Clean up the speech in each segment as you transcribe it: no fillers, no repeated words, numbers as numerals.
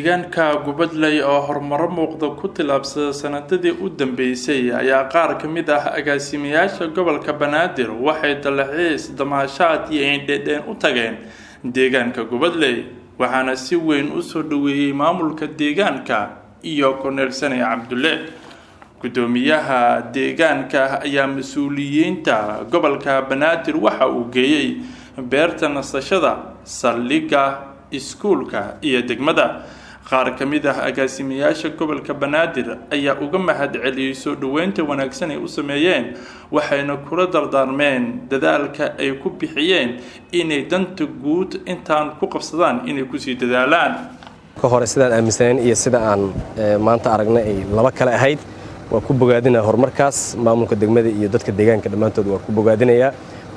deegaanka Gubadley oo horumar muuqda ku tilaabsada sanadadii u dambeysay ayaa qaar ka mid ah agaasimayaasha gobolka Banaadir waxay dalxiis damaashaad iyo indhedheen u tageen deegaanka Gubadley waxaana si weyn u soo dhaweeyay maamulka deegaanka iyo Cornel Sane Cabdulle gudoomiyaha deegaanka ayaa mas'uuliyiinta gobolka Banaadir waxa uu geeyay beerta nasashada saldhigga iskuulka iyo degmada qaar ka mid ah agaasimayaasha gobolka Banaadir ayaa uga mahadceliyay soo dhaweynta wanaagsan ee u sameeyeen waxayna kula dardaarmeen dadaalka ay ku bixiyeen inay danta guud intaan ku qabsadaan inay ku sii dadaalaan ka hore sidaan aaminsaneen iyo sida aan maanta aragnay ay laba kale ahayd waa ku bogaadinaa horumarkaas maamulka degmada iyo dadka deegaanka dhamaantood waa ku bogaadinaya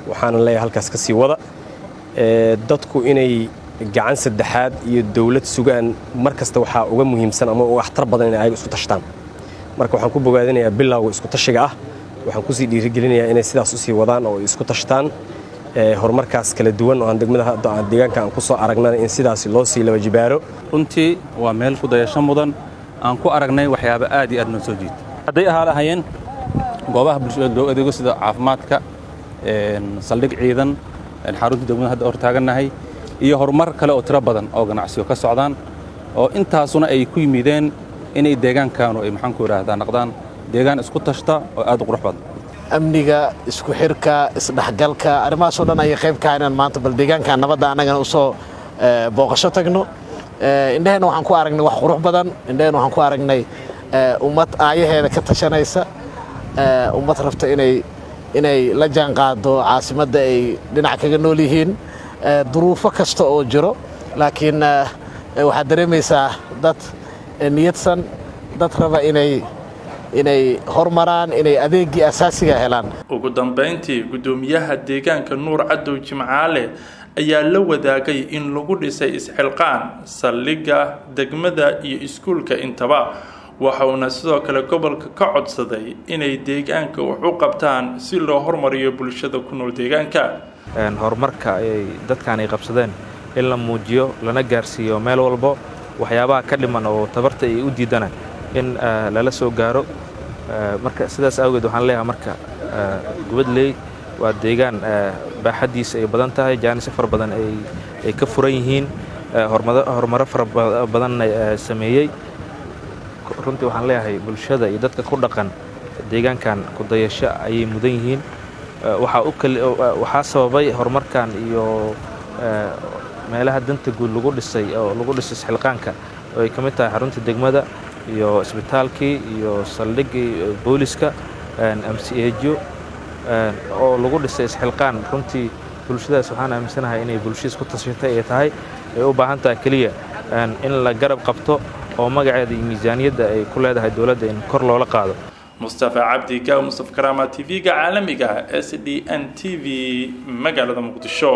waxaan leeyahay halkaas ka sii wada dadku inay gacan saddexaad iyo dawlad sugaan markasta waxa uga muhiimsan ama uga waxtar badan inay isku tashtaan marka waxaan ku bogaadinayaa bilowga isku tashiga ah waxaan ku sii dhiirigelinayaa inay sidaas u sii wadaan oo isku tashtaan horumarkaas kala duwan oo aan degmada deegaanka aan ku soo aragnay in sidaas loo sii laba jibaaro runtii waa meel ku dayasho mudan aan ku aragnay waxyaabo aad iyo aad noo soo jiid haday ahaayeen goobaha bulshada loo adeego sida caafimaadka saldhig ciidan xarunta degmada hadda hor taaganahay iyo horumar kale oo tiro badan oo ganacsiyo ka socdaan oo intaasuna ay ku yimideen inay deegaankaanu ay maxaan ku yiraahdaa naqdaan deegaan isku tashta oo aad u qurux badan amniga isku xirka isdhaxgalka arrimahaas oo dhan ay qayb ka yihiin maanta bal deegaanka nabadda anaga u soo booqasho tagno indhahena waxaan ku aragnay wax qurux badan indhahena waxaan ku aragnay ummad aayaheeda ka tashanaysa ummad rabta inay la jaan qaado caasimadda ay dhinac kaga nool yihiin duruufo kasta oo jiro laakiin waxaad dareemaysaa dad niyadsan dad raba inay horumaraan inay adeegii asaasiga helaan ugu dambeyntii gudoomiyaha deegaanka Nuur Cadow Jimcaale ayaa la wadaagay in lagu dhisay isxilqaan saldhigga degmada iyo iskuulka intaba waxaana sidoo kale gobolka ka codsaday inay deegaanka wax u qabtaan si loo horumariyo bulshada ku nool deegaanka horumarka ay dadkan ay qabsadeen in la muujiyo lana gaarsiiyo meel walba waxyaabaha ka dhiman oo tabarta ay u diidana in lala soo gaaro marka sidaas awgeed waxaan leeyahay marka Gubadley waa deegaan baaxadiisa ay badan tahay jaanis far badan ay ka furan yihiin horumar far badan sameeyay runtii waxaan leeyahay bulshada iyo dadka ku dhaqan deegaankan ku dayasho ayay mudan yihiin waxa sababay horumarkan iyo meelaha danta guud lagu dhisay oo lagu dhisay isxilqaanka oo ay kamid tahay xarunta degmada iyo isbitaalkii iyo saldhiggii booliska MCAjo oo lagu dhisay isxilqaan runtii bulshadaas waxaan aaminsanahay inay bulshadiis ku tashatay ay tahay ay u baahan tahay kaliya in la garab qabto oo magaceeda iyo miisaaniyadda ay ku leedahay dawladda in kor loola qaado Mustafa Abdi Ka Mustafa Karama TV ga caalamiga SDN TV magaalada Muqdisho